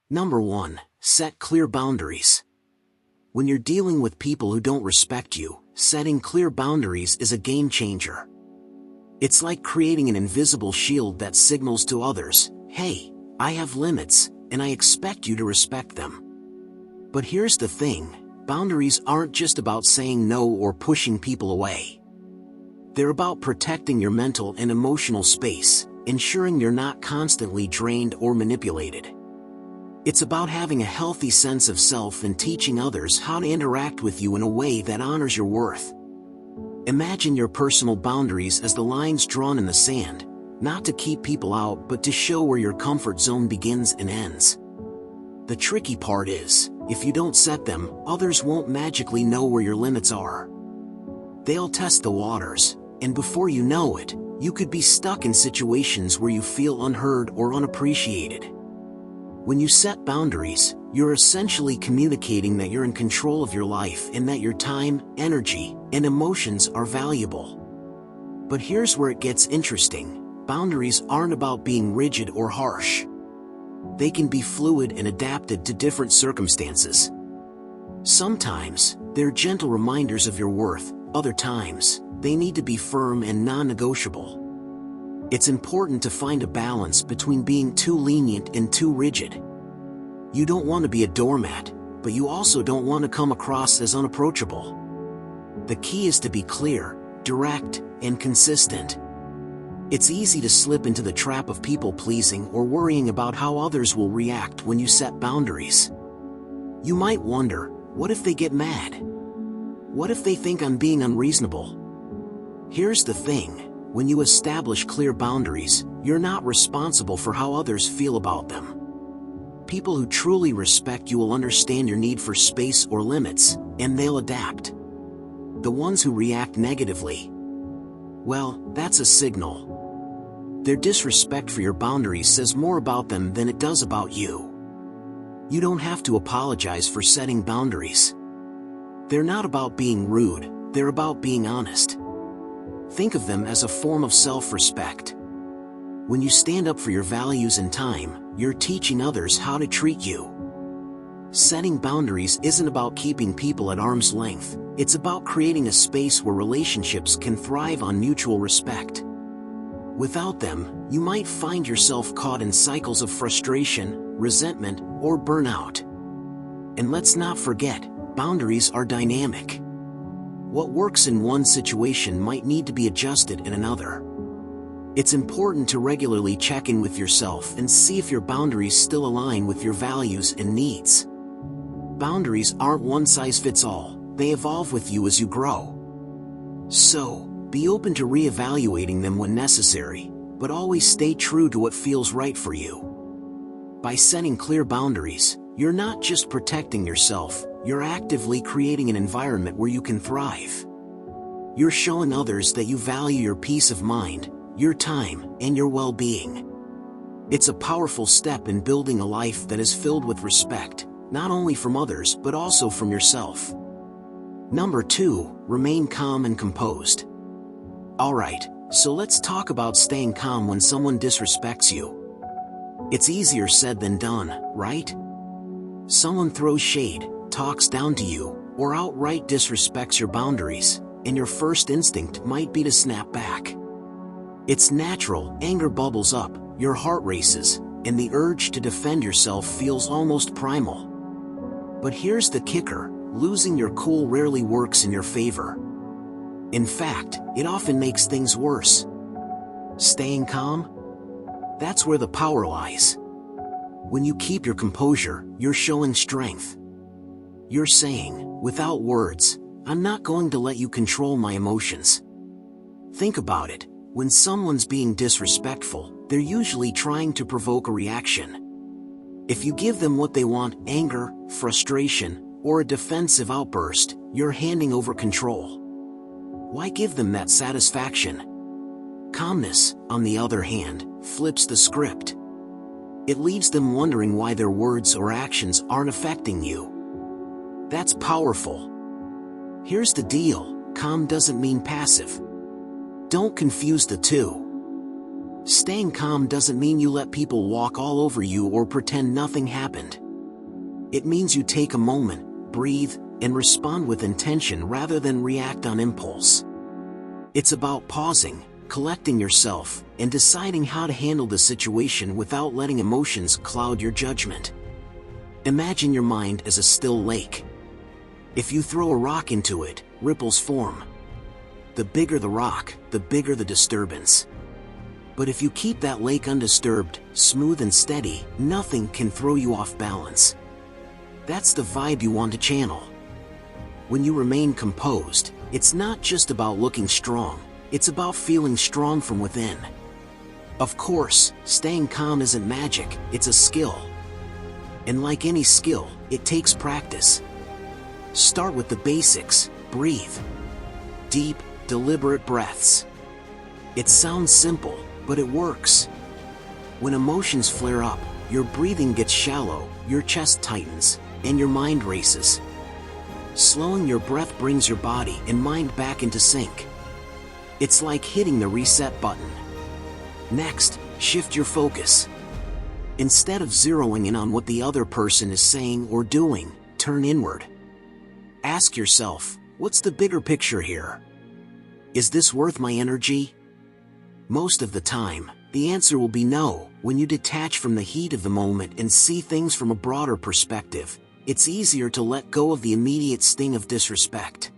Number 1. Set clear boundaries. When you're dealing with people who don't respect you, setting clear boundaries is a game changer. It's like creating an invisible shield that signals to others, hey, I have limits, and I expect you to respect them. But here's the thing, boundaries aren't just about saying no or pushing people away. They're about protecting your mental and emotional space, ensuring you're not constantly drained or manipulated. It's about having a healthy sense of self and teaching others how to interact with you in a way that honors your worth. Imagine your personal boundaries as the lines drawn in the sand, not to keep people out but to show where your comfort zone begins and ends. The tricky part is, if you don't set them, others won't magically know where your limits are. They'll test the waters, and before you know it, you could be stuck in situations where you feel unheard or unappreciated. When you set boundaries, you're essentially communicating that you're in control of your life and that your time, energy, and emotions are valuable. But here's where it gets interesting. Boundaries aren't about being rigid or harsh. They can be fluid and adapted to different circumstances. Sometimes, they're gentle reminders of your worth, other times, they need to be firm and non-negotiable. It's important to find a balance between being too lenient and too rigid. You don't want to be a doormat, but you also don't want to come across as unapproachable. The key is to be clear, direct, and consistent. It's easy to slip into the trap of people-pleasing or worrying about how others will react when you set boundaries. You might wonder, what if they get mad? What if they think I'm being unreasonable? Here's the thing. When you establish clear boundaries, you're not responsible for how others feel about them. People who truly respect you will understand your need for space or limits, and they'll adapt. The ones who react negatively, well, that's a signal. Their disrespect for your boundaries says more about them than it does about you. You don't have to apologize for setting boundaries. They're not about being rude, they're about being honest. Think of them as a form of self-respect. When you stand up for your values and time, you're teaching others how to treat you. Setting boundaries isn't about keeping people at arm's length, it's about creating a space where relationships can thrive on mutual respect. Without them, you might find yourself caught in cycles of frustration, resentment, or burnout. And let's not forget, boundaries are dynamic. What works in one situation might need to be adjusted in another. It's important to regularly check in with yourself and see if your boundaries still align with your values and needs. Boundaries aren't one-size-fits-all, they evolve with you as you grow. So, be open to reevaluating them when necessary, but always stay true to what feels right for you. By setting clear boundaries, you're not just protecting yourself, you're actively creating an environment where you can thrive. You're showing others that you value your peace of mind, your time, and your well-being. It's a powerful step in building a life that is filled with respect, not only from others but also from yourself. Number 2, remain calm and composed. Alright, so let's talk about staying calm when someone disrespects you. It's easier said than done, right? Someone throws shade, talks down to you, or outright disrespects your boundaries, and your first instinct might be to snap back. It's natural, anger bubbles up, your heart races, and the urge to defend yourself feels almost primal. But here's the kicker, losing your cool rarely works in your favor. In fact, it often makes things worse. Staying calm? That's where the power lies. When you keep your composure, you're showing strength. You're saying, without words, I'm not going to let you control my emotions. Think about it, when someone's being disrespectful, they're usually trying to provoke a reaction. If you give them what they want, anger, frustration, or a defensive outburst, you're handing over control. Why give them that satisfaction? Calmness, on the other hand, flips the script. It leaves them wondering why their words or actions aren't affecting you. That's powerful. Here's the deal, calm doesn't mean passive. Don't confuse the two. Staying calm doesn't mean you let people walk all over you or pretend nothing happened. It means you take a moment, breathe, and respond with intention rather than react on impulse. It's about pausing, collecting yourself, and deciding how to handle the situation without letting emotions cloud your judgment. Imagine your mind as a still lake. If you throw a rock into it, ripples form. The bigger the rock, the bigger the disturbance. But if you keep that lake undisturbed, smooth and steady, nothing can throw you off balance. That's the vibe you want to channel. When you remain composed, it's not just about looking strong, it's about feeling strong from within. Of course, staying calm isn't magic, it's a skill. And like any skill, it takes practice. Start with the basics, breathe. Deep, deliberate breaths. It sounds simple, but it works. When emotions flare up, your breathing gets shallow, your chest tightens, and your mind races. Slowing your breath brings your body and mind back into sync. It's like hitting the reset button. Next, shift your focus. Instead of zeroing in on what the other person is saying or doing, turn inward. Ask yourself, what's the bigger picture here? Is this worth my energy? Most of the time, the answer will be no. When you detach from the heat of the moment and see things from a broader perspective, it's easier to let go of the immediate sting of disrespect.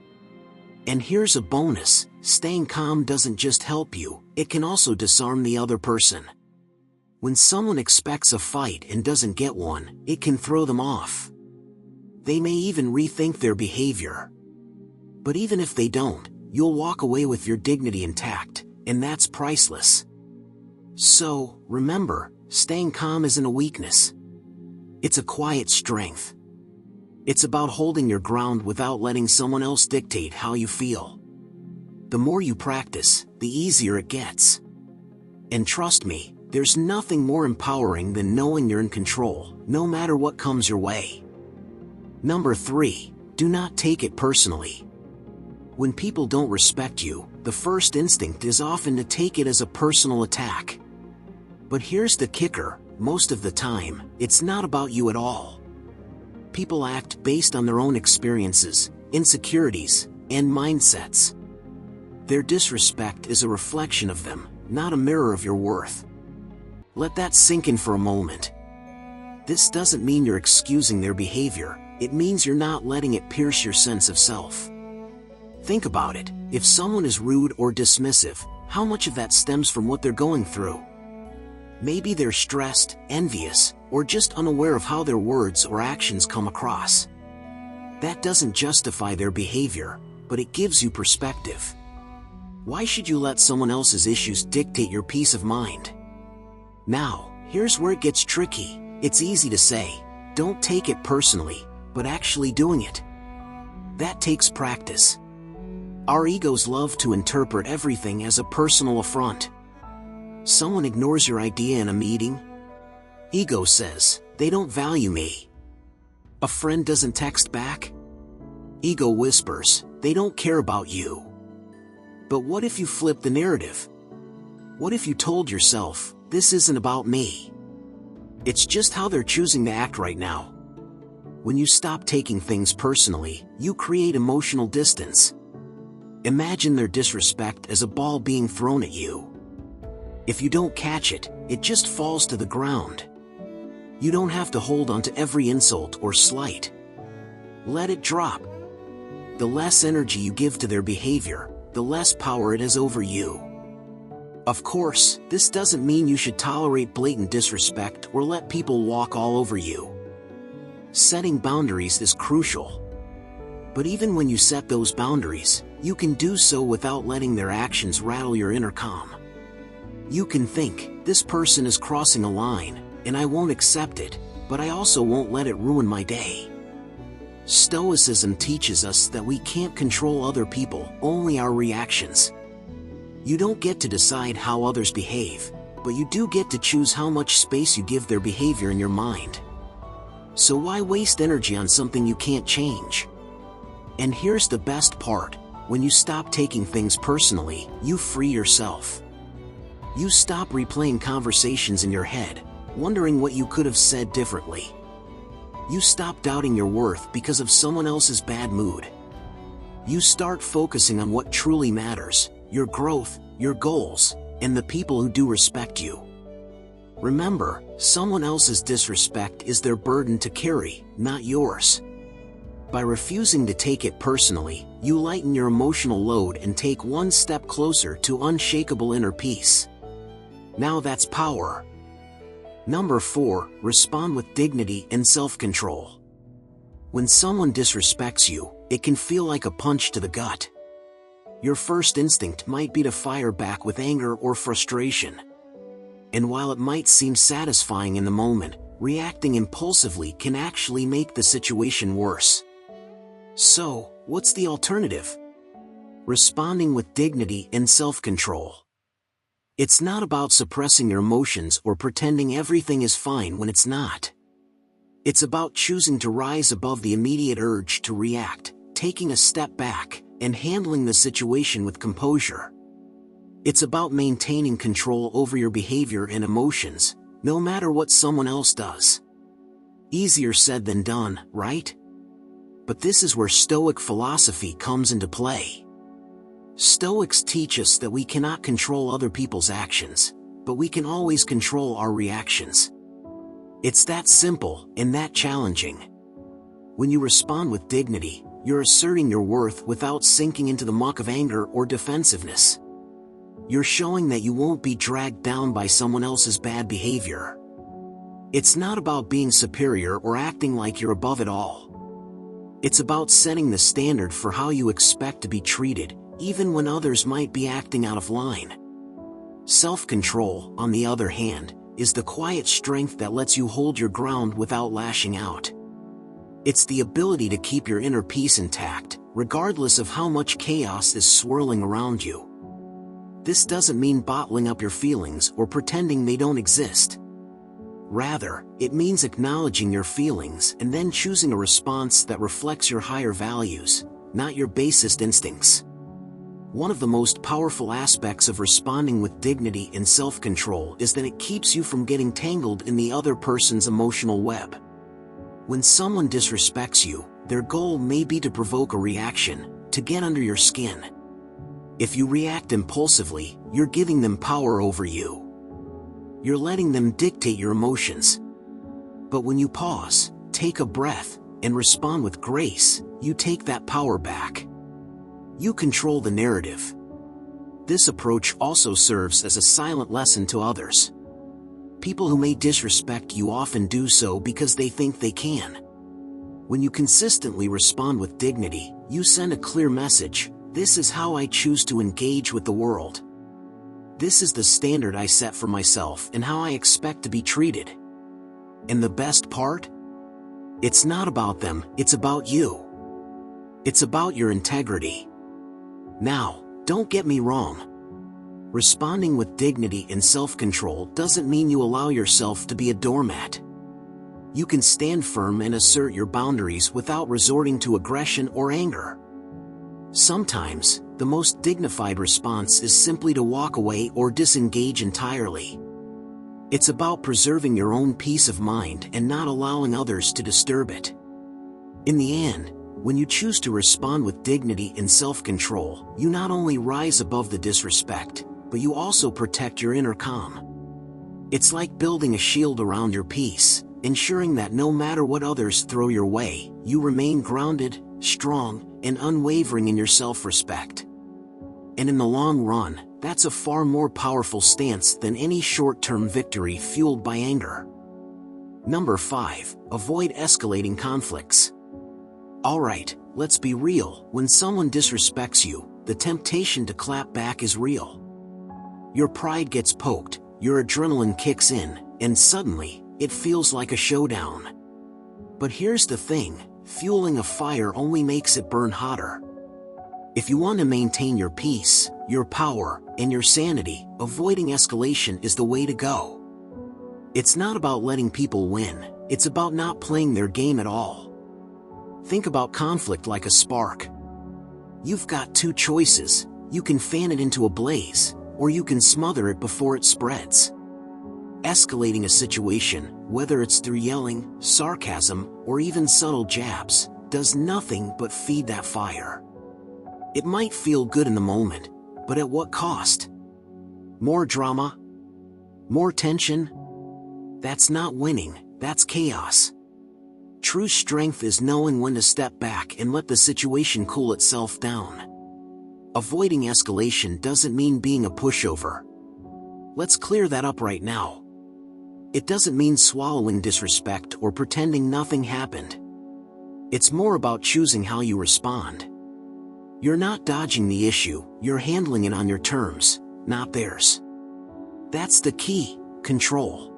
And here's a bonus, staying calm doesn't just help you, it can also disarm the other person. When someone expects a fight and doesn't get one, it can throw them off. They may even rethink their behavior. But even if they don't, you'll walk away with your dignity intact, and that's priceless. So, remember, staying calm isn't a weakness. It's a quiet strength. It's about holding your ground without letting someone else dictate how you feel. The more you practice, the easier it gets. And trust me, there's nothing more empowering than knowing you're in control, no matter what comes your way. Number 3, do not take it personally. When people don't respect you, the first instinct is often to take it as a personal attack. But here's the kicker, most of the time, it's not about you at all. People act based on their own experiences, insecurities, and mindsets. Their disrespect is a reflection of them, not a mirror of your worth. Let that sink in for a moment. This doesn't mean you're excusing their behavior, it means you're not letting it pierce your sense of self. Think about it, if someone is rude or dismissive, how much of that stems from what they're going through? Maybe they're stressed, envious, or just unaware of how their words or actions come across. That doesn't justify their behavior, but it gives you perspective. Why should you let someone else's issues dictate your peace of mind? Now, here's where it gets tricky. It's easy to say, don't take it personally, but actually doing it. That takes practice. Our egos love to interpret everything as a personal affront. Someone ignores your idea in a meeting. Ego says, they don't value me. A friend doesn't text back. Ego whispers, they don't care about you. But what if you flip the narrative? What if you told yourself, this isn't about me? It's just how they're choosing to act right now. When you stop taking things personally, you create emotional distance. Imagine their disrespect as a ball being thrown at you. If you don't catch it, it just falls to the ground. You don't have to hold on to every insult or slight. Let it drop. The less energy you give to their behavior, the less power it has over you. Of course, this doesn't mean you should tolerate blatant disrespect or let people walk all over you. Setting boundaries is crucial. But even when you set those boundaries, you can do so without letting their actions rattle your inner calm. You can think, this person is crossing a line, and I won't accept it, but I also won't let it ruin my day. Stoicism teaches us that we can't control other people, only our reactions. You don't get to decide how others behave, but you do get to choose how much space you give their behavior in your mind. So why waste energy on something you can't change? And here's the best part, when you stop taking things personally, you free yourself. You stop replaying conversations in your head, wondering what you could have said differently. You stop doubting your worth because of someone else's bad mood. You start focusing on what truly matters, your growth, your goals, and the people who do respect you. Remember, someone else's disrespect is their burden to carry, not yours. By refusing to take it personally, you lighten your emotional load and take one step closer to unshakable inner peace. Now that's power. Number 4, respond with dignity and self-control. When someone disrespects you, it can feel like a punch to the gut. Your first instinct might be to fire back with anger or frustration. And while it might seem satisfying in the moment, reacting impulsively can actually make the situation worse. So, what's the alternative? Responding with dignity and self-control. It's not about suppressing your emotions or pretending everything is fine when it's not. It's about choosing to rise above the immediate urge to react, taking a step back, and handling the situation with composure. It's about maintaining control over your behavior and emotions, no matter what someone else does. Easier said than done, right? But this is where Stoic philosophy comes into play. Stoics teach us that we cannot control other people's actions, but we can always control our reactions. It's that simple and that challenging. When you respond with dignity, you're asserting your worth without sinking into the muck of anger or defensiveness. You're showing that you won't be dragged down by someone else's bad behavior. It's not about being superior or acting like you're above it all. It's about setting the standard for how you expect to be treated, even when others might be acting out of line. Self-control, on the other hand, is the quiet strength that lets you hold your ground without lashing out. It's the ability to keep your inner peace intact, regardless of how much chaos is swirling around you. This doesn't mean bottling up your feelings or pretending they don't exist. Rather, it means acknowledging your feelings and then choosing a response that reflects your higher values, not your basest instincts. One of the most powerful aspects of responding with dignity and self-control is that it keeps you from getting tangled in the other person's emotional web. When someone disrespects you, their goal may be to provoke a reaction, to get under your skin. If you react impulsively, you're giving them power over you. You're letting them dictate your emotions. But when you pause, take a breath, and respond with grace, you take that power back. You control the narrative. This approach also serves as a silent lesson to others. People who may disrespect you often do so because they think they can. When you consistently respond with dignity, you send a clear message: this is how I choose to engage with the world. This is the standard I set for myself and how I expect to be treated. And the best part? It's not about them, it's about you. It's about your integrity. Now, don't get me wrong. Responding with dignity and self-control doesn't mean you allow yourself to be a doormat. You can stand firm and assert your boundaries without resorting to aggression or anger. Sometimes, the most dignified response is simply to walk away or disengage entirely. It's about preserving your own peace of mind and not allowing others to disturb it. In the end, when you choose to respond with dignity and self-control, you not only rise above the disrespect, but you also protect your inner calm. It's like building a shield around your peace, ensuring that no matter what others throw your way, you remain grounded, strong, and unwavering in your self-respect. And in the long run, that's a far more powerful stance than any short-term victory fueled by anger. Number 5. Avoid escalating conflicts. Alright, let's be real. When someone disrespects you, the temptation to clap back is real. Your pride gets poked, your adrenaline kicks in, and suddenly, it feels like a showdown. But here's the thing, fueling a fire only makes it burn hotter. If you want to maintain your peace, your power, and your sanity, avoiding escalation is the way to go. It's not about letting people win, it's about not playing their game at all. Think about conflict like a spark. You've got two choices: you can fan it into a blaze, or you can smother it before it spreads. Escalating a situation, whether it's through yelling, sarcasm, or even subtle jabs, does nothing but feed that fire. It might feel good in the moment, but at what cost? More drama? More tension? That's not winning, that's chaos. True strength is knowing when to step back and let the situation cool itself down. Avoiding escalation doesn't mean being a pushover. Let's clear that up right now. It doesn't mean swallowing disrespect or pretending nothing happened. It's more about choosing how you respond. You're not dodging the issue, you're handling it on your terms, not theirs. That's the key: control.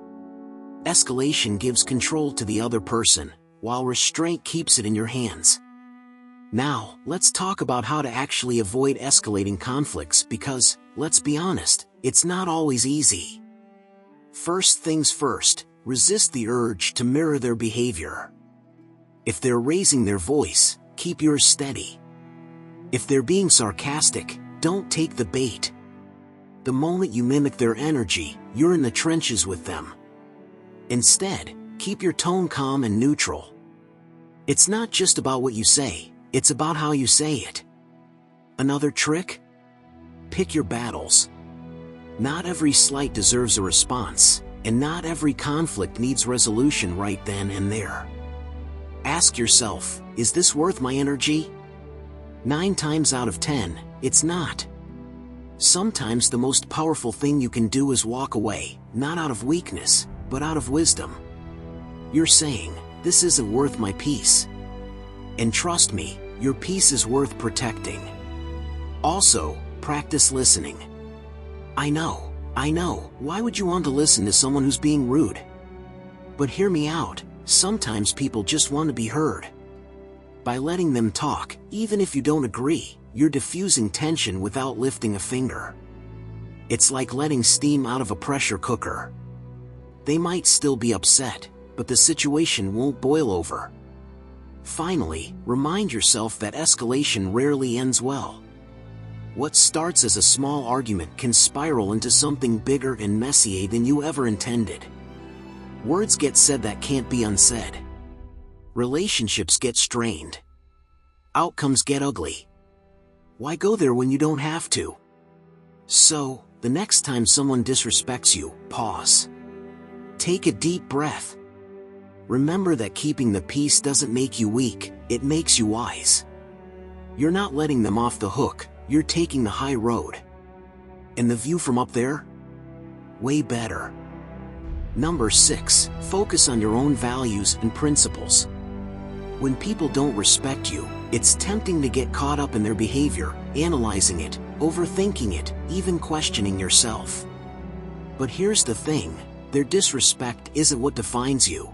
Escalation gives control to the other person, while restraint keeps it in your hands. Now, let's talk about how to actually avoid escalating conflicts because, let's be honest, it's not always easy. First things first, resist the urge to mirror their behavior. If they're raising their voice, keep yours steady. If they're being sarcastic, don't take the bait. The moment you mimic their energy, you're in the trenches with them. Instead, keep your tone calm and neutral. It's not just about what you say, it's about how you say it. Another trick? Pick your battles. Not every slight deserves a response, and not every conflict needs resolution right then and there. Ask yourself, is this worth my energy? 9 times out of 10, it's not. Sometimes the most powerful thing you can do is walk away, not out of weakness, but out of wisdom. You're saying, this isn't worth my peace. And trust me, your peace is worth protecting. Also, practice listening. I know, why would you want to listen to someone who's being rude? But hear me out, sometimes people just want to be heard. By letting them talk, even if you don't agree, you're diffusing tension without lifting a finger. It's like letting steam out of a pressure cooker. They might still be upset, but the situation won't boil over. Finally, remind yourself that escalation rarely ends well. What starts as a small argument can spiral into something bigger and messier than you ever intended. Words get said that can't be unsaid. Relationships get strained. Outcomes get ugly. Why go there when you don't have to? So, the next time someone disrespects you, pause. Take a deep breath. Remember that keeping the peace doesn't make you weak, it makes you wise. You're not letting them off the hook, you're taking the high road. And the view from up there? Way better. Number 6, focus on your own values and principles. When people don't respect you, it's tempting to get caught up in their behavior, analyzing it, overthinking it, even questioning yourself. But here's the thing, their disrespect isn't what defines you.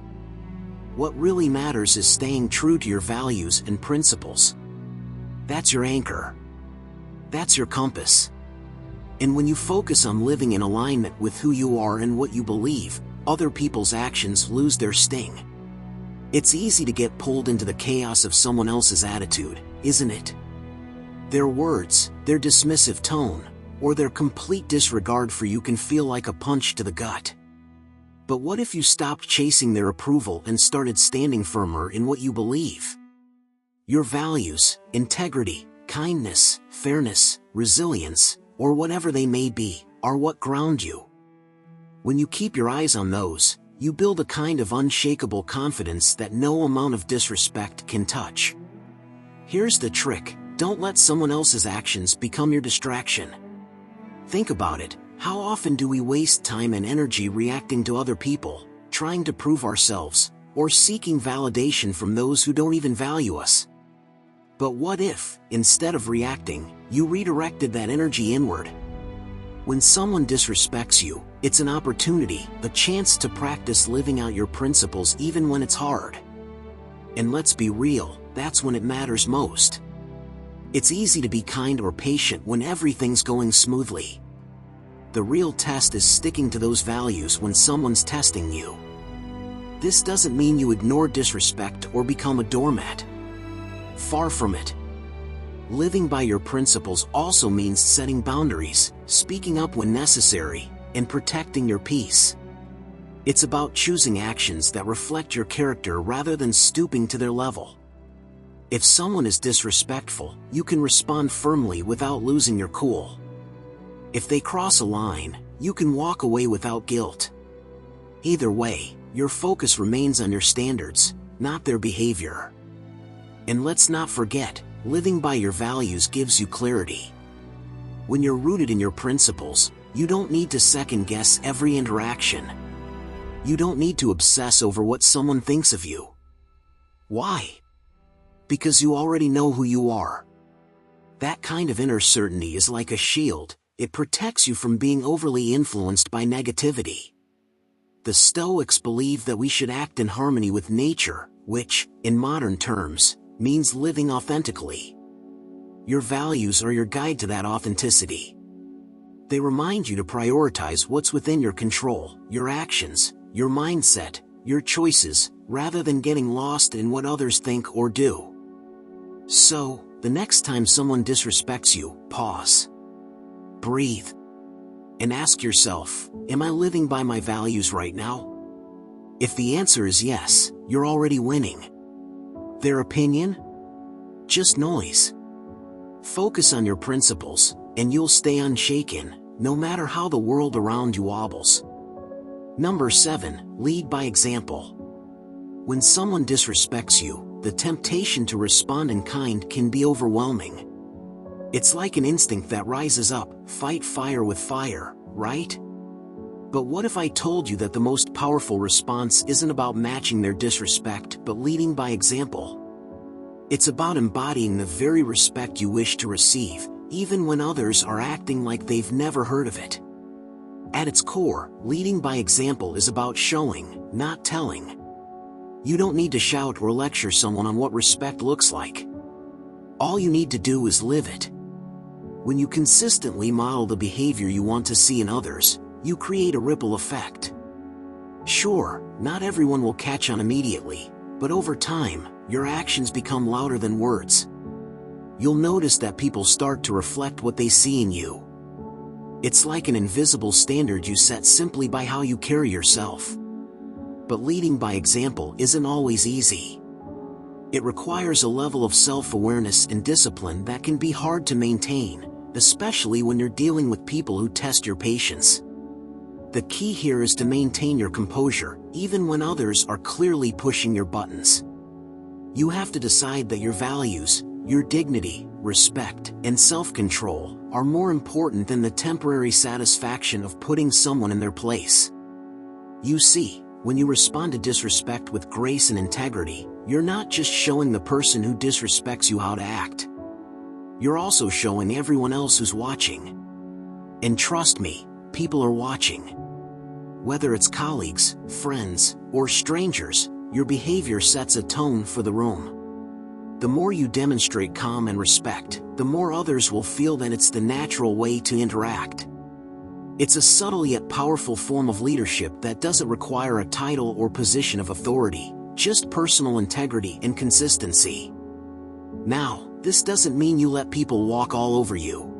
What really matters is staying true to your values and principles. That's your anchor. That's your compass. And when you focus on living in alignment with who you are and what you believe, other people's actions lose their sting. It's easy to get pulled into the chaos of someone else's attitude, isn't it? Their words, their dismissive tone, or their complete disregard for you can feel like a punch to the gut. But what if you stopped chasing their approval and started standing firmer in what you believe? Your values, integrity, kindness, fairness, resilience, or whatever they may be, are what ground you. When you keep your eyes on those, you build a kind of unshakable confidence that no amount of disrespect can touch. Here's the trick, don't let someone else's actions become your distraction. Think about it, how often do we waste time and energy reacting to other people, trying to prove ourselves, or seeking validation from those who don't even value us? But what if, instead of reacting, you redirected that energy inward? When someone disrespects you, it's an opportunity, a chance to practice living out your principles even when it's hard. And let's be real, that's when it matters most. It's easy to be kind or patient when everything's going smoothly. The real test is sticking to those values when someone's testing you. This doesn't mean you ignore disrespect or become a doormat. Far from it. living by your principles also means setting boundaries, speaking up when necessary, and protecting your peace. It's about choosing actions that reflect your character rather than stooping to their level. If someone is disrespectful, you can respond firmly without losing your cool. If they cross a line, you can walk away without guilt. Either way, your focus remains on your standards, not their behavior. And let's not forget, living by your values gives you clarity. When you're rooted in your principles, you don't need to second-guess every interaction. You don't need to obsess over what someone thinks of you. Why? Because you already know who you are. That kind of inner certainty is like a shield. It protects you from being overly influenced by negativity. The Stoics believe that we should act in harmony with nature, which, in modern terms, means living authentically. Your values are your guide to that authenticity. They remind you to prioritize what's within your control, your actions, your mindset, your choices, rather than getting lost in what others think or do. So, the next time someone disrespects you, pause. Breathe. And ask yourself, am I living by my values right now? If the answer is yes, you're already winning. Their opinion? Just noise. Focus on your principles, and you'll stay unshaken, no matter how the world around you wobbles. Number 7, lead by example. When someone disrespects you, the temptation to respond in kind can be overwhelming. It's like an instinct that rises up, fight fire with fire, right? But what if I told you that the most powerful response isn't about matching their disrespect, but leading by example? It's about embodying the very respect you wish to receive, even when others are acting like they've never heard of it. At its core, leading by example is about showing, not telling. You don't need to shout or lecture someone on what respect looks like. All you need to do is live it. When you consistently model the behavior you want to see in others, you create a ripple effect. Sure, not everyone will catch on immediately, but over time, your actions become louder than words. You'll notice that people start to reflect what they see in you. It's like an invisible standard you set simply by how you carry yourself. But leading by example isn't always easy. It requires a level of self-awareness and discipline that can be hard to maintain, especially when you're dealing with people who test your patience. The key here is to maintain your composure, even when others are clearly pushing your buttons. You have to decide that your values, your dignity, respect, and self-control are more important than the temporary satisfaction of putting someone in their place. You see, when you respond to disrespect with grace and integrity, you're not just showing the person who disrespects you how to act. You're also showing everyone else who's watching. And trust me, people are watching. Whether it's colleagues, friends, or strangers, your behavior sets a tone for the room. The more you demonstrate calm and respect, the more others will feel that it's the natural way to interact. It's a subtle yet powerful form of leadership that doesn't require a title or position of authority, just personal integrity and consistency. Now, this doesn't mean you let people walk all over you.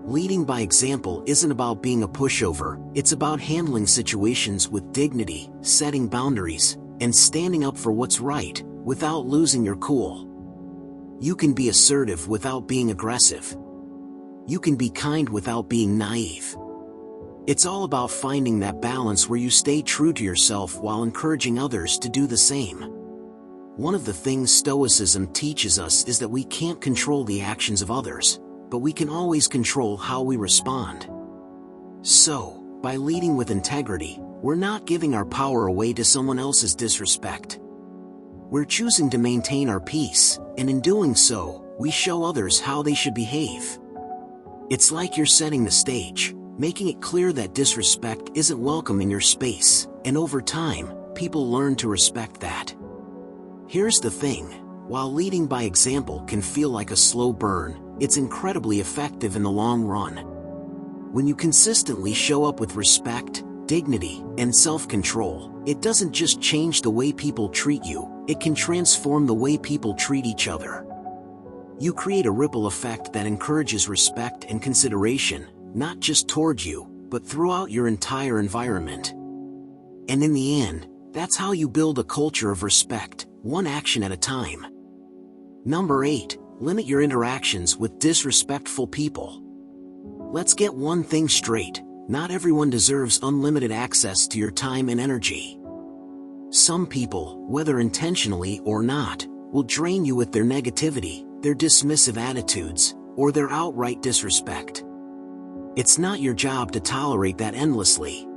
Leading by example isn't about being a pushover, it's about handling situations with dignity, setting boundaries, and standing up for what's right, without losing your cool. You can be assertive without being aggressive. You can be kind without being naive. It's all about finding that balance where you stay true to yourself while encouraging others to do the same. One of the things Stoicism teaches us is that we can't control the actions of others, but we can always control how we respond. So, by leading with integrity, we're not giving our power away to someone else's disrespect. We're choosing to maintain our peace, and in doing so, we show others how they should behave. It's like you're setting the stage, making it clear that disrespect isn't welcome in your space, and over time, people learn to respect that. Here's the thing, while leading by example can feel like a slow burn, it's incredibly effective in the long run. When you consistently show up with respect, dignity, and self-control, it doesn't just change the way people treat you, it can transform the way people treat each other. You create a ripple effect that encourages respect and consideration, not just toward you, but throughout your entire environment. And in the end, that's how you build a culture of respect, one action at a time. Number 8. Limit your interactions with disrespectful people. Let's get one thing straight. Not everyone deserves unlimited access to your time and energy. Some people, whether intentionally or not, will drain you with their negativity, their dismissive attitudes, or their outright disrespect. It's not your job to tolerate that endlessly.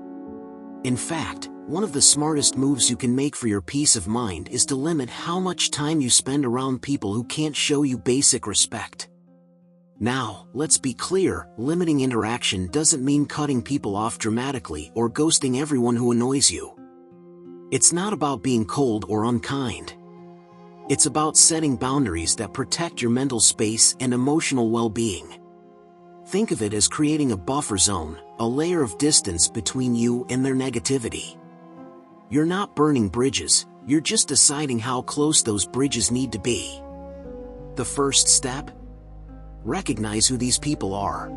In fact, one of the smartest moves you can make for your peace of mind is to limit how much time you spend around people who can't show you basic respect. Now, let's be clear, limiting interaction doesn't mean cutting people off dramatically or ghosting everyone who annoys you. It's not about being cold or unkind. It's about setting boundaries that protect your mental space and emotional well-being. Think of it as creating a buffer zone, a layer of distance between you and their negativity. You're not burning bridges, you're just deciding how close those bridges need to be. The first step? Recognize who these people are.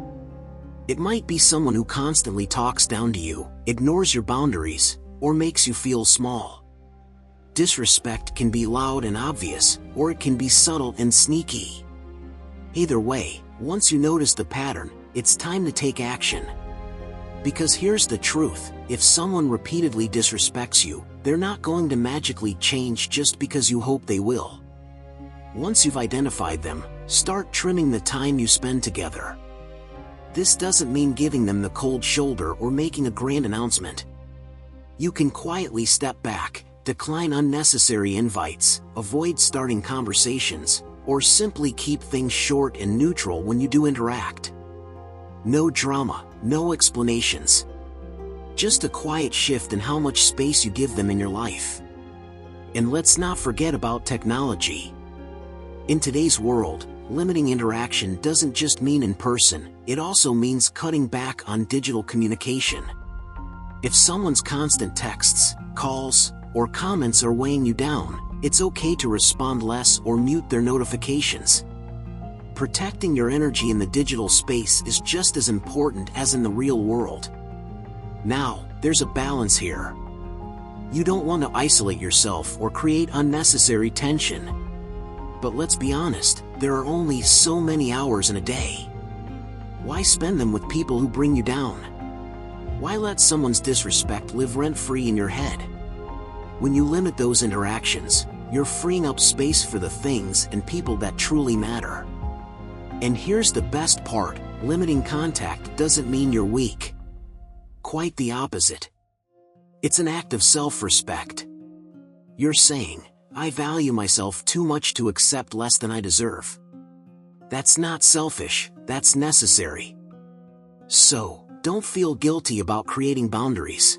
It might be someone who constantly talks down to you, ignores your boundaries, or makes you feel small. Disrespect can be loud and obvious, or it can be subtle and sneaky. Either way, once you notice the pattern, it's time to take action. Because here's the truth, if someone repeatedly disrespects you, they're not going to magically change just because you hope they will. Once you've identified them, start trimming the time you spend together. This doesn't mean giving them the cold shoulder or making a grand announcement. You can quietly step back, decline unnecessary invites, avoid starting conversations, or simply keep things short and neutral when you do interact. No drama, no explanations. Just a quiet shift in how much space you give them in your life. And let's not forget about technology. In today's world, limiting interaction doesn't just mean in person, it also means cutting back on digital communication. If someone's constant texts, calls, or comments are weighing you down, it's okay to respond less or mute their notifications. Protecting your energy in the digital space is just as important as in the real world. Now, there's a balance here. You don't want to isolate yourself or create unnecessary tension. But let's be honest, there are only so many hours in a day. Why spend them with people who bring you down? Why let someone's disrespect live rent-free in your head? When you limit those interactions, you're freeing up space for the things and people that truly matter. And here's the best part, limiting contact doesn't mean you're weak. Quite the opposite. It's an act of self-respect. You're saying, I value myself too much to accept less than I deserve. That's not selfish, that's necessary. So, don't feel guilty about creating boundaries.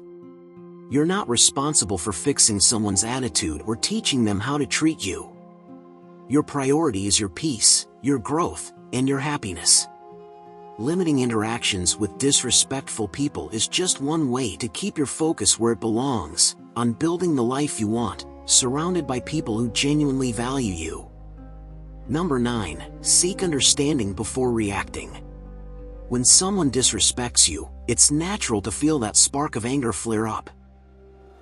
You're not responsible for fixing someone's attitude or teaching them how to treat you. Your priority is your peace, your growth, and your happiness. Limiting interactions with disrespectful people is just one way to keep your focus where it belongs, on building the life you want, surrounded by people who genuinely value you. Number 9. Seek understanding before reacting. When someone disrespects you, it's natural to feel that spark of anger flare up.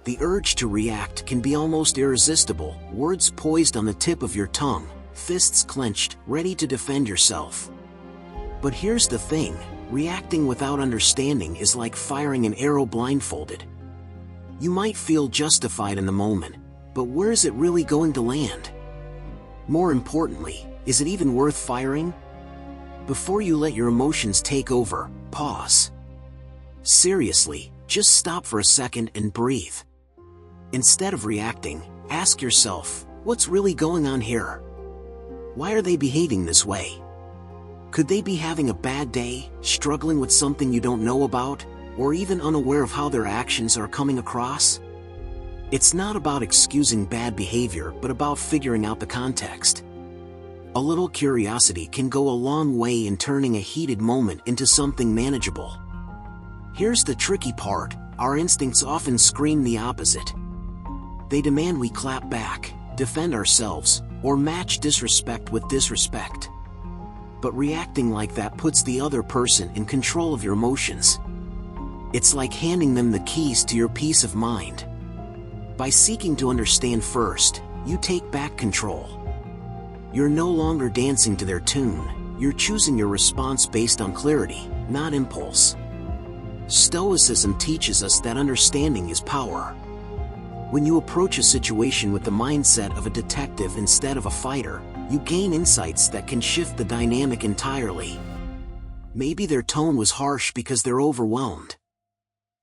The urge to react can be almost irresistible, words poised on the tip of your tongue, fists clenched, ready to defend yourself. But here's the thing, reacting without understanding is like firing an arrow blindfolded. You might feel justified in the moment, but where is it really going to land? More importantly, is it even worth firing? Before you let your emotions take over, pause. Seriously, just stop for a second and breathe. Instead of reacting, ask yourself, what's really going on here? Why are they behaving this way? Could they be having a bad day, struggling with something you don't know about, or even unaware of how their actions are coming across? It's not about excusing bad behavior, but about figuring out the context. A little curiosity can go a long way in turning a heated moment into something manageable. Here's the tricky part, our instincts often scream the opposite. They demand we clap back, defend ourselves, or match disrespect with disrespect. But reacting like that puts the other person in control of your emotions. It's like handing them the keys to your peace of mind. By seeking to understand first, you take back control. You're no longer dancing to their tune, you're choosing your response based on clarity, not impulse. Stoicism teaches us that understanding is power. When you approach a situation with the mindset of a detective instead of a fighter, you gain insights that can shift the dynamic entirely. Maybe their tone was harsh because they're overwhelmed.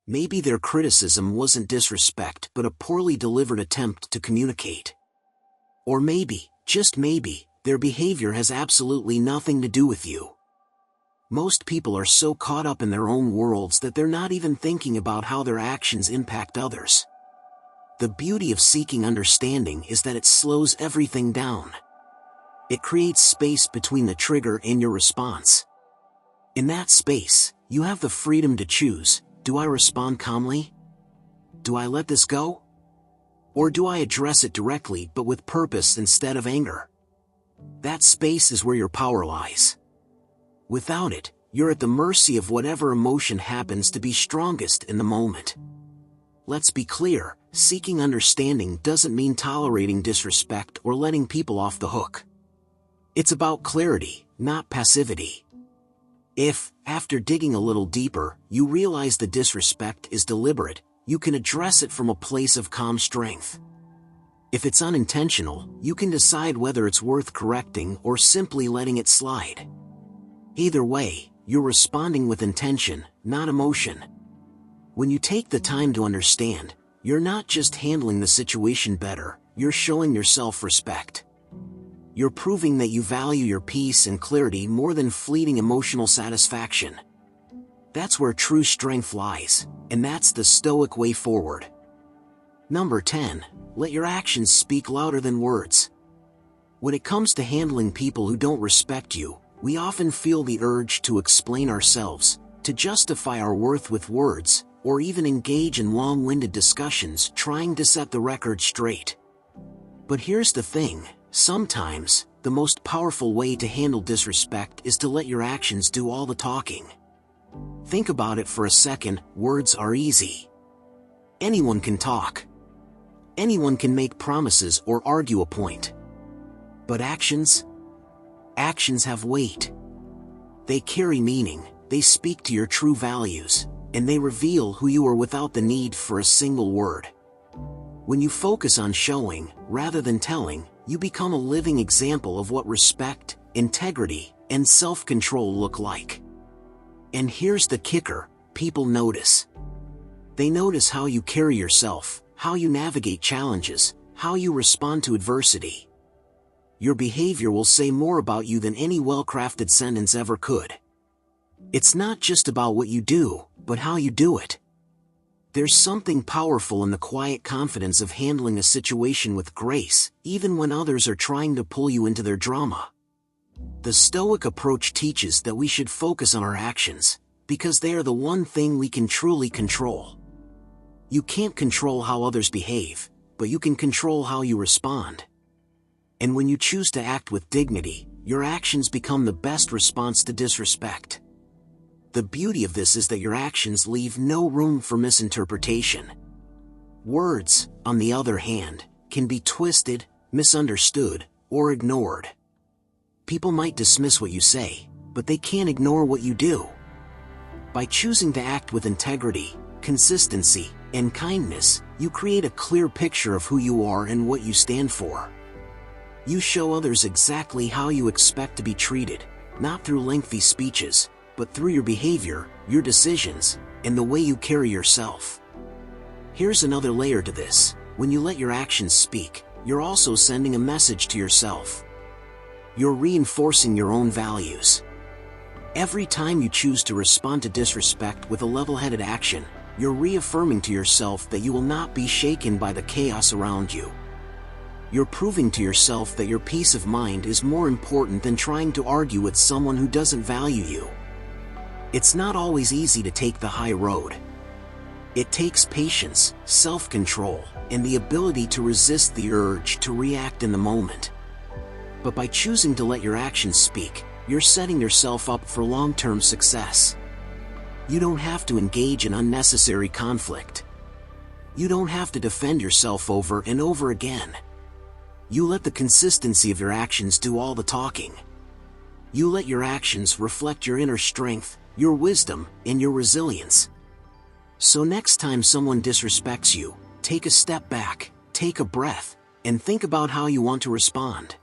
Maybe their criticism wasn't disrespect but a poorly delivered attempt to communicate. Or maybe, just maybe, their behavior has absolutely nothing to do with you. Most people are so caught up in their own worlds that they're not even thinking about how their actions impact others. The beauty of seeking understanding is that it slows everything down. It creates space between the trigger and your response. In that space, you have the freedom to choose: do I respond calmly? Do I let this go? Or do I address it directly but with purpose instead of anger? That space is where your power lies. Without it, you're at the mercy of whatever emotion happens to be strongest in the moment. Let's be clear, seeking understanding doesn't mean tolerating disrespect or letting people off the hook. It's about clarity, not passivity. If, after digging a little deeper, you realize the disrespect is deliberate, you can address it from a place of calm strength. If it's unintentional, you can decide whether it's worth correcting or simply letting it slide. Either way, you're responding with intention, not emotion. When you take the time to understand, you're not just handling the situation better, you're showing yourself respect. You're proving that you value your peace and clarity more than fleeting emotional satisfaction. That's where true strength lies, and that's the Stoic way forward. Number 10. Let your actions speak louder than words. When it comes to handling people who don't respect you, we often feel the urge to explain ourselves, to justify our worth with words, or even engage in long-winded discussions trying to set the record straight. But here's the thing. Sometimes, the most powerful way to handle disrespect is to let your actions do all the talking. Think about it for a second. Words are easy. Anyone can talk. Anyone can make promises or argue a point. But actions? Actions have weight. They carry meaning, they speak to your true values, and they reveal who you are without the need for a single word. When you focus on showing, rather than telling, you become a living example of what respect, integrity, and self-control look like. And here's the kicker: people notice. They notice how you carry yourself, how you navigate challenges, how you respond to adversity. Your behavior will say more about you than any well-crafted sentence ever could. It's not just about what you do, but how you do it. There's something powerful in the quiet confidence of handling a situation with grace, even when others are trying to pull you into their drama. The Stoic approach teaches that we should focus on our actions, because they are the one thing we can truly control. You can't control how others behave, but you can control how you respond. And when you choose to act with dignity, your actions become the best response to disrespect. The beauty of this is that your actions leave no room for misinterpretation. Words, on the other hand, can be twisted, misunderstood, or ignored. People might dismiss what you say, but they can't ignore what you do. By choosing to act with integrity, consistency, and kindness, you create a clear picture of who you are and what you stand for. You show others exactly how you expect to be treated, not through lengthy speeches, but through your behavior, your decisions, and the way you carry yourself. Here's another layer to this: when you let your actions speak, you're also sending a message to yourself. You're reinforcing your own values. Every time you choose to respond to disrespect with a level-headed action, you're reaffirming to yourself that you will not be shaken by the chaos around you. You're proving to yourself that your peace of mind is more important than trying to argue with someone who doesn't value you. It's not always easy to take the high road. It takes patience, self-control, and the ability to resist the urge to react in the moment. But by choosing to let your actions speak, you're setting yourself up for long-term success. You don't have to engage in unnecessary conflict. You don't have to defend yourself over and over again. You let the consistency of your actions do all the talking. You let your actions reflect your inner strength, your wisdom, and your resilience. So next time someone disrespects you, take a step back, take a breath, and think about how you want to respond.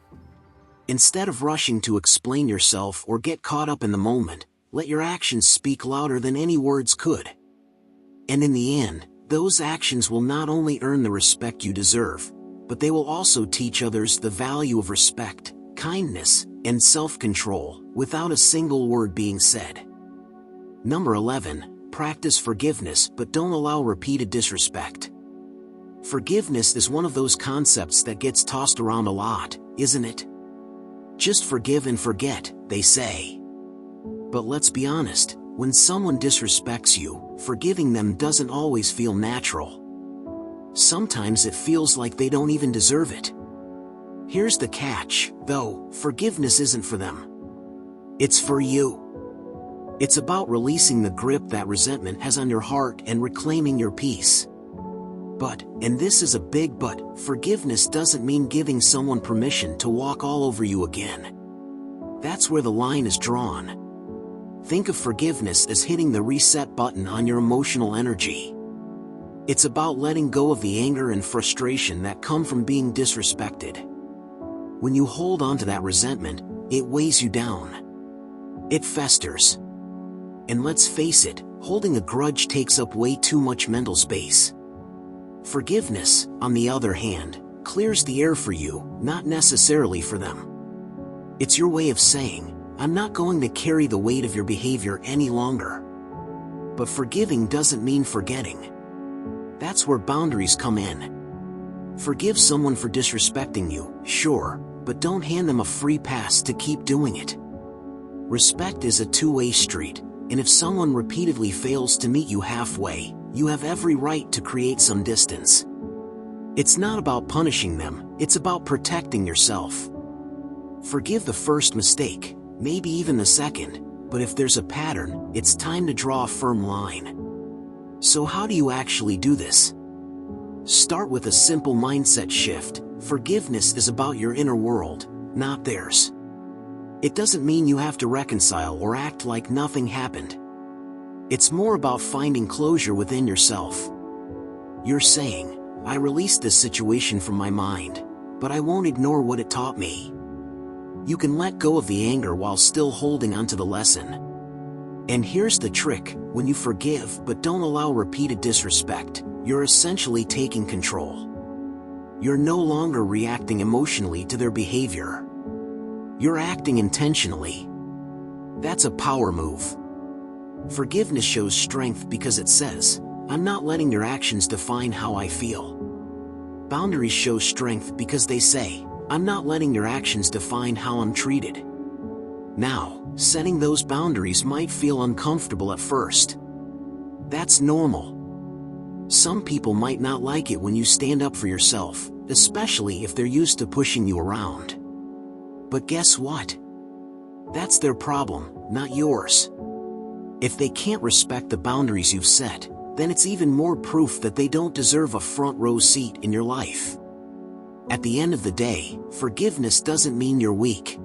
Instead of rushing to explain yourself or get caught up in the moment, let your actions speak louder than any words could. And in the end, those actions will not only earn the respect you deserve, but they will also teach others the value of respect, kindness, and self-control, without a single word being said. Number 11, practice forgiveness but don't allow repeated disrespect. Forgiveness is one of those concepts that gets tossed around a lot, isn't it? Just forgive and forget, they say. But let's be honest, when someone disrespects you, forgiving them doesn't always feel natural. Sometimes it feels like they don't even deserve it. Here's the catch, though, forgiveness isn't for them. It's for you. It's about releasing the grip that resentment has on your heart and reclaiming your peace. But, and this is a big but, forgiveness doesn't mean giving someone permission to walk all over you again. That's where the line is drawn. Think of forgiveness as hitting the reset button on your emotional energy. It's about letting go of the anger and frustration that come from being disrespected. When you hold on to that resentment, it weighs you down. It festers. And let's face it, holding a grudge takes up way too much mental space. Forgiveness, on the other hand, clears the air for you, not necessarily for them. It's your way of saying, I'm not going to carry the weight of your behavior any longer. But forgiving doesn't mean forgetting. That's where boundaries come in. Forgive someone for disrespecting you, sure, but don't hand them a free pass to keep doing it. Respect is a two-way street, and if someone repeatedly fails to meet you halfway, you have every right to create some distance. It's not about punishing them, it's about protecting yourself. Forgive the first mistake, maybe even the second, but if there's a pattern, it's time to draw a firm line. So how do you actually do this? Start with a simple mindset shift. Forgiveness is about your inner world, not theirs. It doesn't mean you have to reconcile or act like nothing happened. It's more about finding closure within yourself. You're saying, I released this situation from my mind, but I won't ignore what it taught me. You can let go of the anger while still holding onto the lesson. And here's the trick, when you forgive but don't allow repeated disrespect, you're essentially taking control. You're no longer reacting emotionally to their behavior. You're acting intentionally. That's a power move. Forgiveness shows strength because it says, I'm not letting your actions define how I feel. Boundaries show strength because they say, I'm not letting your actions define how I'm treated. Now, setting those boundaries might feel uncomfortable at first. That's normal. Some people might not like it when you stand up for yourself, especially if they're used to pushing you around. But guess what? That's their problem, not yours. If they can't respect the boundaries you've set, then it's even more proof that they don't deserve a front row seat in your life. At the end of the day, forgiveness doesn't mean you're weak.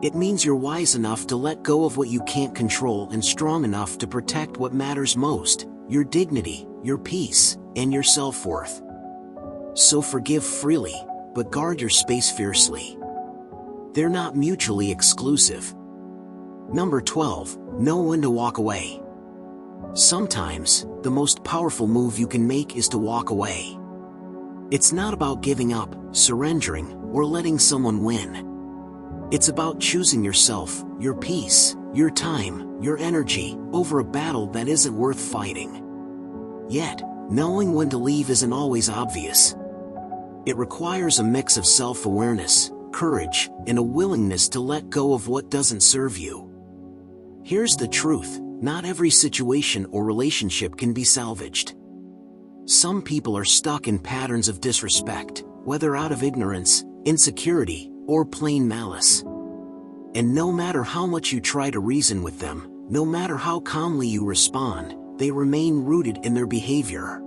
It means you're wise enough to let go of what you can't control and strong enough to protect what matters most, your dignity, your peace, and your self-worth. So forgive freely, but guard your space fiercely. They're not mutually exclusive. Number 12, know when to walk away. Sometimes, the most powerful move you can make is to walk away. It's not about giving up, surrendering, or letting someone win. It's about choosing yourself, your peace, your time, your energy, over a battle that isn't worth fighting. Yet, knowing when to leave isn't always obvious. It requires a mix of self-awareness, courage, and a willingness to let go of what doesn't serve you. Here's the truth, not every situation or relationship can be salvaged. Some people are stuck in patterns of disrespect, whether out of ignorance, insecurity, or plain malice. And no matter how much you try to reason with them, no matter how calmly you respond, they remain rooted in their behavior.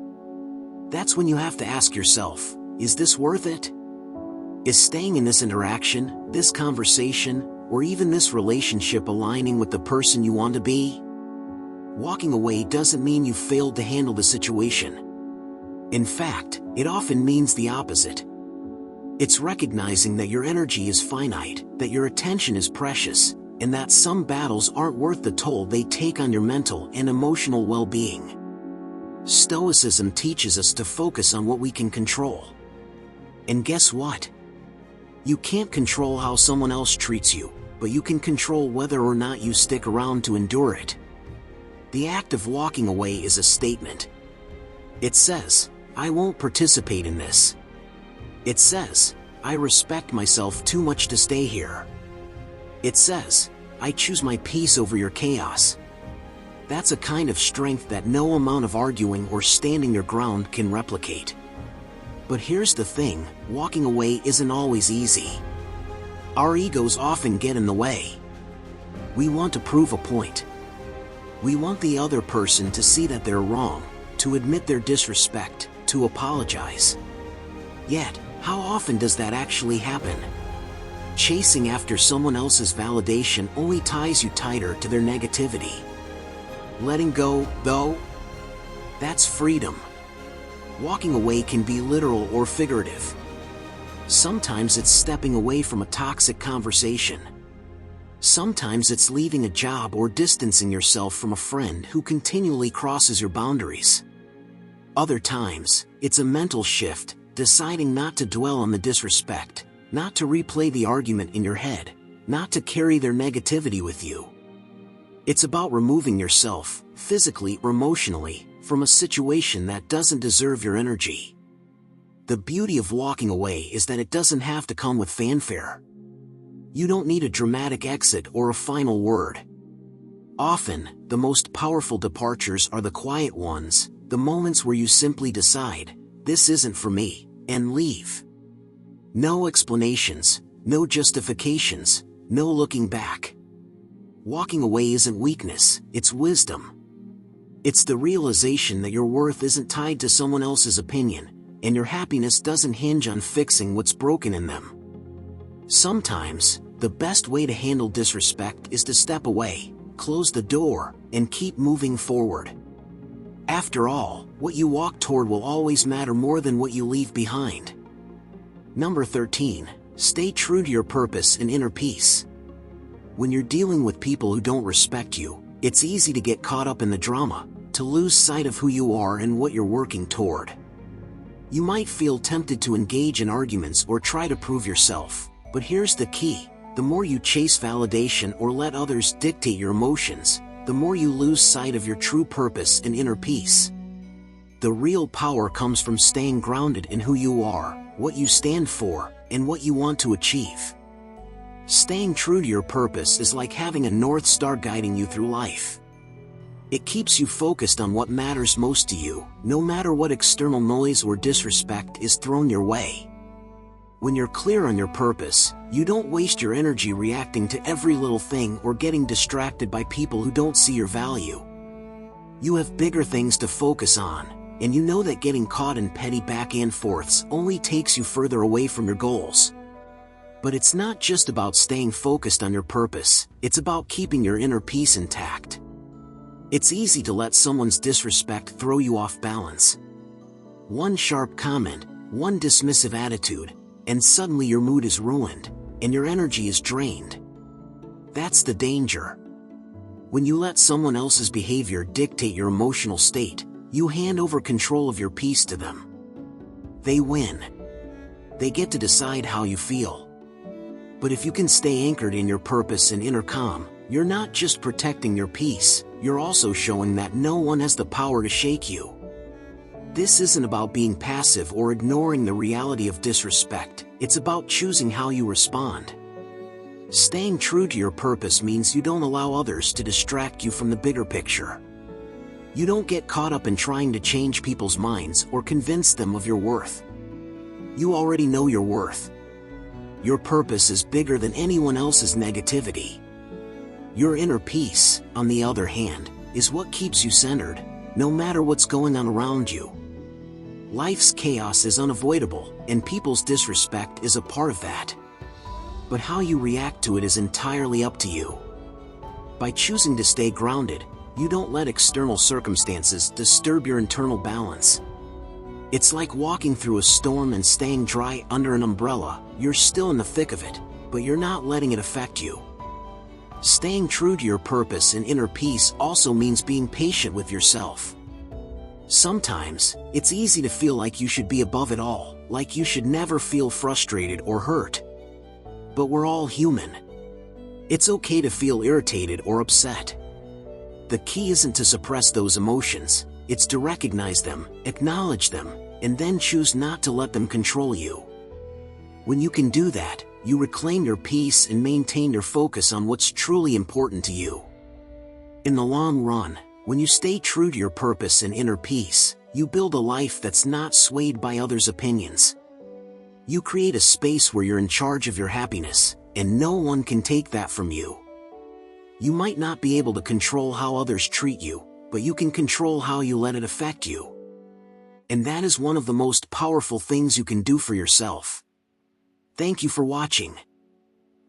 That's when you have to ask yourself, is this worth it? Is staying in this interaction, this conversation, or even this relationship aligning with the person you want to be? Walking away doesn't mean you failed to handle the situation. In fact, it often means the opposite. It's recognizing that your energy is finite, that your attention is precious, and that some battles aren't worth the toll they take on your mental and emotional well-being. Stoicism teaches us to focus on what we can control. And guess what? You can't control how someone else treats you, but you can control whether or not you stick around to endure it. The act of walking away is a statement. It says, I won't participate in this. It says, I respect myself too much to stay here. It says, I choose my peace over your chaos. That's a kind of strength that no amount of arguing or standing your ground can replicate. But here's the thing, walking away isn't always easy. Our egos often get in the way. We want to prove a point. We want the other person to see that they're wrong, to admit their disrespect, to apologize. Yet, how often does that actually happen? Chasing after someone else's validation only ties you tighter to their negativity. Letting go, though? That's freedom. Walking away can be literal or figurative. Sometimes it's stepping away from a toxic conversation. Sometimes it's leaving a job or distancing yourself from a friend who continually crosses your boundaries. Other times, it's a mental shift, deciding not to dwell on the disrespect, not to replay the argument in your head, not to carry their negativity with you. It's about removing yourself, physically or emotionally, from a situation that doesn't deserve your energy. The beauty of walking away is that it doesn't have to come with fanfare. You don't need a dramatic exit or a final word. Often, the most powerful departures are the quiet ones, the moments where you simply decide, this isn't for me, and leave. No explanations, no justifications, no looking back. Walking away isn't weakness, it's wisdom. It's the realization that your worth isn't tied to someone else's opinion, and your happiness doesn't hinge on fixing what's broken in them. Sometimes, the best way to handle disrespect is to step away, close the door, and keep moving forward. After all, what you walk toward will always matter more than what you leave behind. Number 13. Stay true to your purpose and inner peace. When you're dealing with people who don't respect you, it's easy to get caught up in the drama, to lose sight of who you are and what you're working toward. You might feel tempted to engage in arguments or try to prove yourself, but here's the key. The more you chase validation or let others dictate your emotions, the more you lose sight of your true purpose and inner peace. The real power comes from staying grounded in who you are, what you stand for, and what you want to achieve. Staying true to your purpose is like having a North Star guiding you through life. It keeps you focused on what matters most to you, no matter what external noise or disrespect is thrown your way. When you're clear on your purpose, you don't waste your energy reacting to every little thing or getting distracted by people who don't see your value. You have bigger things to focus on, and you know that getting caught in petty back and forths only takes you further away from your goals. But it's not just about staying focused on your purpose, it's about keeping your inner peace intact. It's easy to let someone's disrespect throw you off balance. One sharp comment, one dismissive attitude, and suddenly your mood is ruined, and your energy is drained. That's the danger. When you let someone else's behavior dictate your emotional state, you hand over control of your peace to them. They win. They get to decide how you feel. But if you can stay anchored in your purpose and inner calm, you're not just protecting your peace, you're also showing that no one has the power to shake you. This isn't about being passive or ignoring the reality of disrespect, it's about choosing how you respond. Staying true to your purpose means you don't allow others to distract you from the bigger picture. You don't get caught up in trying to change people's minds or convince them of your worth. You already know your worth. Your purpose is bigger than anyone else's negativity. Your inner peace, on the other hand, is what keeps you centered, no matter what's going on around you. Life's chaos is unavoidable, and people's disrespect is a part of that. But how you react to it is entirely up to you. By choosing to stay grounded, you don't let external circumstances disturb your internal balance. It's like walking through a storm and staying dry under an umbrella. You're still in the thick of it, but you're not letting it affect you. Staying true to your purpose and inner peace also means being patient with yourself. Sometimes, it's easy to feel like you should be above it all, like you should never feel frustrated or hurt. But we're all human. It's okay to feel irritated or upset. The key isn't to suppress those emotions, it's to recognize them, acknowledge them, and then choose not to let them control you. When you can do that, you reclaim your peace and maintain your focus on what's truly important to you. In the long run, when you stay true to your purpose and inner peace, you build a life that's not swayed by others' opinions. You create a space where you're in charge of your happiness, and no one can take that from you. You might not be able to control how others treat you, but you can control how you let it affect you. And that is one of the most powerful things you can do for yourself. Thank you for watching.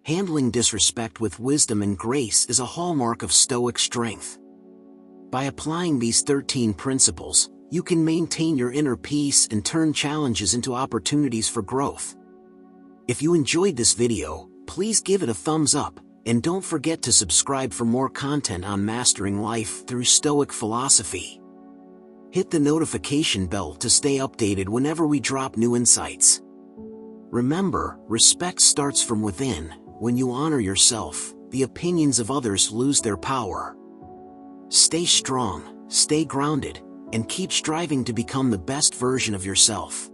Handling disrespect with wisdom and grace is a hallmark of Stoic strength. By applying these 13 principles, you can maintain your inner peace and turn challenges into opportunities for growth. If you enjoyed this video, please give it a thumbs up, and don't forget to subscribe for more content on mastering life through Stoic philosophy. Hit the notification bell to stay updated whenever we drop new insights. Remember, respect starts from within. When you honor yourself, the opinions of others lose their power. Stay strong, stay grounded, and keep striving to become the best version of yourself.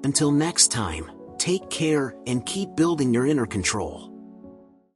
Until next time, take care and keep building your inner control.